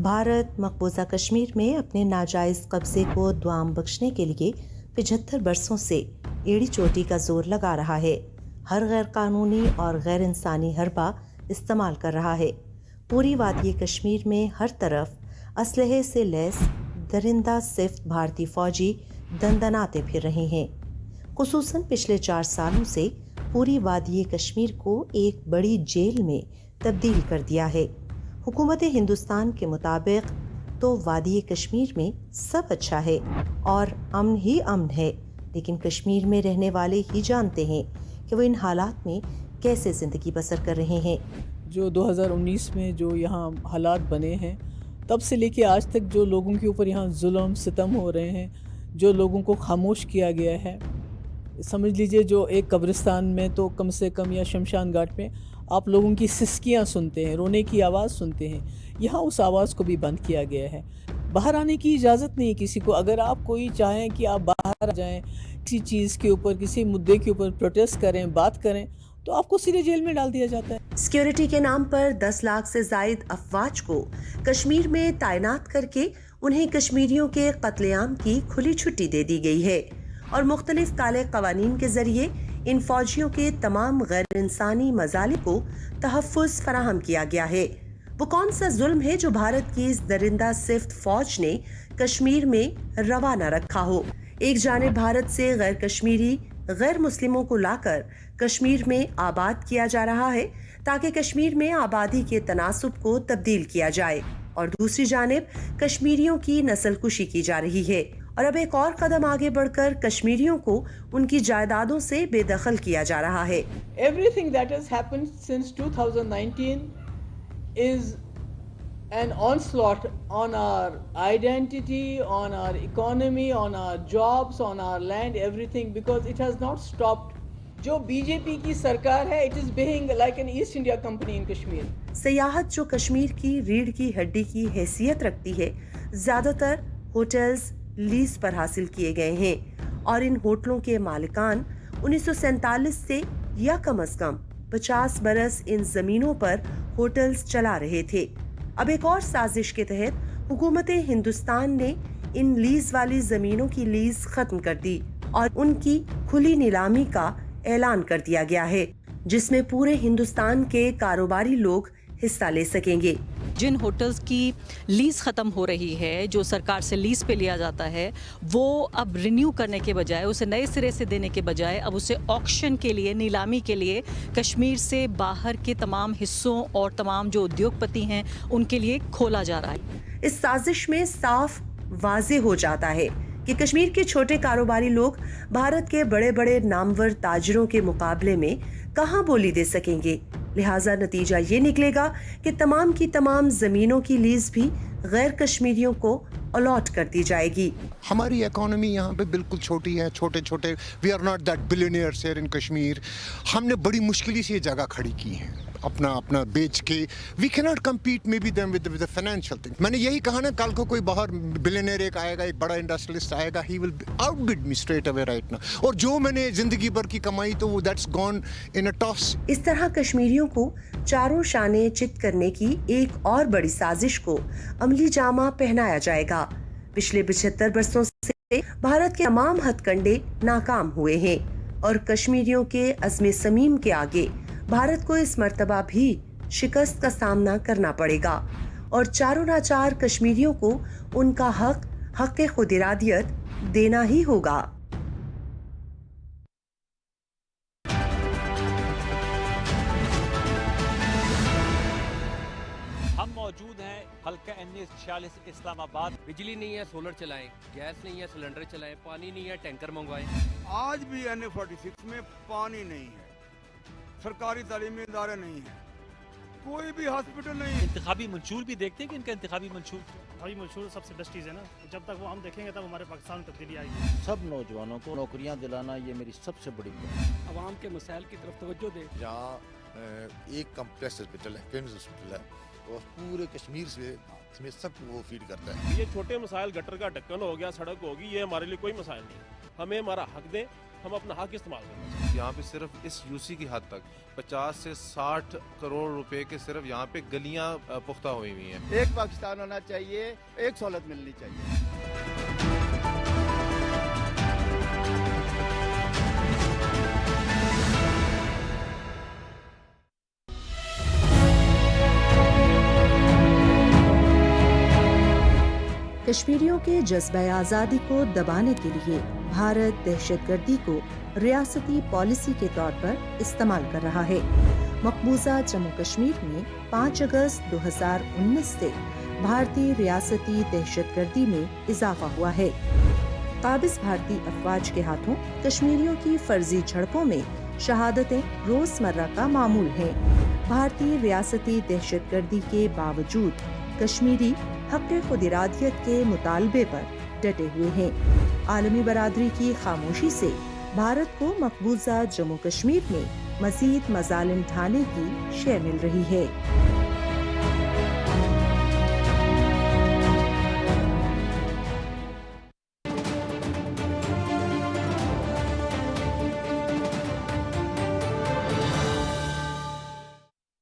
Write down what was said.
भारत मकबूजा कश्मीर में अपने नाजायज़ कब्जे को दुआम बख्शने के लिए 75 बरसों से एड़ी चोटी का जोर लगा रहा है। हर गैर कानूनी और गैर इंसानी हरबा इस्तेमाल कर रहा है। पूरी वादी कश्मीर में हर तरफ असलहे से लैस दरिंदा सिफ्त भारतीय फौजी दंदनाते फिर रहे हैं। खुसूसन पिछले 4 सालों से पूरी वादी कश्मीर को एक बड़ी जेल में तब्दील कर दिया है। हुकूमत हिंदुस्तान के मुताबिक तो वादी कश्मीर में सब अच्छा है और अमन ही अमन है, लेकिन कश्मीर में रहने वाले ही जानते हैं कि वो इन हालात में कैसे ज़िंदगी बसर कर रहे हैं। जो 2019 में जो यहाँ हालात बने हैं, तब से लेके आज तक जो लोगों के ऊपर यहाँ जुल्म सितम हो रहे हैं, जो लोगों को खामोश किया गया है, समझ लीजिए जो एक कब्रिस्तान में तो कम से कम या शमशान घाट में आप लोगों की सिसकियाँ सुनते हैं, रोने की आवाज़ सुनते हैं। यहाँ उस आवाज़ को भी बंद किया गया है। बाहर आने की इजाज़त नहीं है किसी को। अगर आप कोई चाहें कि आप बाहर आ जाएं, किसी चीज़ के ऊपर, किसी मुद्दे के ऊपर प्रोटेस्ट करें, बात करें, तो आपको सीधे जेल में डाल दिया जाता है। सिक्योरिटी के नाम पर 10 लाख से जायद अफवाज को कश्मीर में तैनात करके उन्हें कश्मीरियों के कत्लेआम की खुली छुट्टी दे दी गई है और मुख्तलिफ काले कवानीन के जरिए इन फौजियों के तमाम गैर इंसानी मजालिम को तहफ़्फ़ुज़ फराहम किया गया है। वो कौन सा जुल्म है जो भारत की इस दरिंदा सिफ्त फौज ने कश्मीर में रवाना रखा हो? एक जानिब भारत से गैर कश्मीरी गैर मुस्लिमों को लाकर कश्मीर में आबाद किया जा रहा है ताकि कश्मीर में आबादी के तनासुब को तब्दील किया जाए, और दूसरी जानिब कश्मीरियों की नस्लकुशी की जा रही है और अब एक और कदम आगे बढ़कर कश्मीरियों को उनकी जायदादों से बेदखल किया जा रहा है। Everything that has happened since 2019 is an onslaught on our identity, on our economy, on our jobs, on our land, everything, because it has not stopped. जो बीजेपी की सरकार है, it is behaving like an East India company in Kashmir. सियाहत जो कश्मीर की रीढ़ की हड्डी की हैसियत रखती है, ज्यादातर होटल्स लीज पर हासिल किए गए हैं और इन होटलों के मालिकान 1947 से या कम से कम 50 बरस इन जमीनों पर होटल्स चला रहे थे। अब एक और साजिश के तहत हुकूमत हिंदुस्तान ने इन लीज वाली जमीनों की लीज खत्म कर दी और उनकी खुली नीलामी का ऐलान कर दिया गया है, जिसमें पूरे हिंदुस्तान के कारोबारी लोग हिस्सा ले सकेंगे। जिन होटल्स की लीज ख़त्म हो रही है, जो सरकार से लीज पे लिया जाता है, वो अब रिन्यू करने के बजाय, उसे नए सिरे से देने के बजाय अब उसे ऑक्शन के लिए, नीलामी के लिए कश्मीर से बाहर के तमाम हिस्सों और तमाम जो उद्योगपति हैं उनके लिए खोला जा रहा है। इस साजिश में साफ वाजे हो जाता है कि कश्मीर के छोटे कारोबारी लोग भारत के बड़े बड़े नामवर ताजरों के मुकाबले में कहां बोली दे सकेंगे। लिहाजा नतीजा ये निकलेगा कि तमाम की तमाम जमीनों की लीज भी गैर कश्मीरियों को अलॉट कर दी जाएगी। हमारी इकोनॉमी यहाँ पे बिल्कुल छोटी है, छोटे छोटे, we are not that billionaires here in Kashmir. हमने बड़ी मुश्किल से ये जगह खड़ी की है अपना बेच के। We can not compete may be them with the financial thing. मैंने यही कहा ना, कल को कोई बाहर बिलियनियर एक आएगा, एक बड़ा इंडस्ट्रियलिस्ट आएगा, he will outbid me straight away right now. और जो मैंने जिंदगी भर की कमाई तो वो that's gone in a toss. इस तरह कश्मीरियों को चारों शाने चित करने की एक और बड़ी साजिश को अमली जामा पहनाया जाएगा। पिछले 75 बरसों से भारत के तमाम हथकंडे नाकाम हुए हैं और कश्मीरियों के अज़्म समीम के आगे भारत को इस मर्तबा भी शिकस्त का सामना करना पड़ेगा और चारों नाचार कश्मीरियों को उनका हक खुद इरादियत देना ही होगा। हम मौजूद हैं हल्का NA46 इस्लामाबाद। बिजली नहीं है, सोलर चलाएं, गैस नहीं है, सिलेंडर चलाएं, पानी नहीं है, टैंकर मंगवाएं। आज भी NA46 में पानी नहीं है, सरकारी तालीमी इदारे नहीं है, कोई भी हॉस्पिटल नहीं है। इंतखाबी मंशूर भी देखते हैं कि इनका इंतखाबी मंशूर सबसे बेस्ट चीज़ है ना। जब तक वो हम देखेंगे तब हमारे पाकिस्तान में तब्दीली आएगी। सब नौजवानों को नौकरियां दिलाना ये मेरी सबसे बड़ी बात है। अवाम के मसाइल की तरफ तवज्जो दे। यहाँ एक कम्प्लेक्स हॉस्पिटल है, किम्स हॉस्पिटल है, और पूरे कश्मीर से सब वो फीड करता है। ये छोटे मसाइल, गटर का ढक्कन हो गया, सड़क होगी, ये हमारे लिए कोई मसाइल नहीं। हमें हमारा हक दें, हम अपना हक इस्तेमाल करना चाहिए। यहाँ पे सिर्फ इस यूसी की हद तक 50 से 60 करोड़ रुपए के सिर्फ यहाँ पे गलियां पुख्ता हुई हुई हैं। एक पाकिस्तान होना चाहिए, एक सहूलत मिलनी चाहिए। कश्मीरियों के जज्बा आज़ादी को दबाने के लिए भारत दहशतगर्दी को रियासती पॉलिसी के तौर पर इस्तेमाल कर रहा है। मकबूजा जम्मू कश्मीर में 5 अगस्त 2019 से भारतीय रियासती दहशतगर्दी में इजाफा हुआ है। काबिज भारतीय अफवाज के हाथों कश्मीरियों की फर्जी झड़पों में शहादतें रोजमर्रा का मामूल हैं। भारतीय रियासती दहशतगर्दी के बावजूद कश्मीरी हक़ खुद इरादियत के मुतालबे पर डटे हुए हैं। आलमी बरादरी की खामोशी से भारत को मकबूजा जम्मू कश्मीर में मजीद मजालिम ढाने की शय मिल रही है।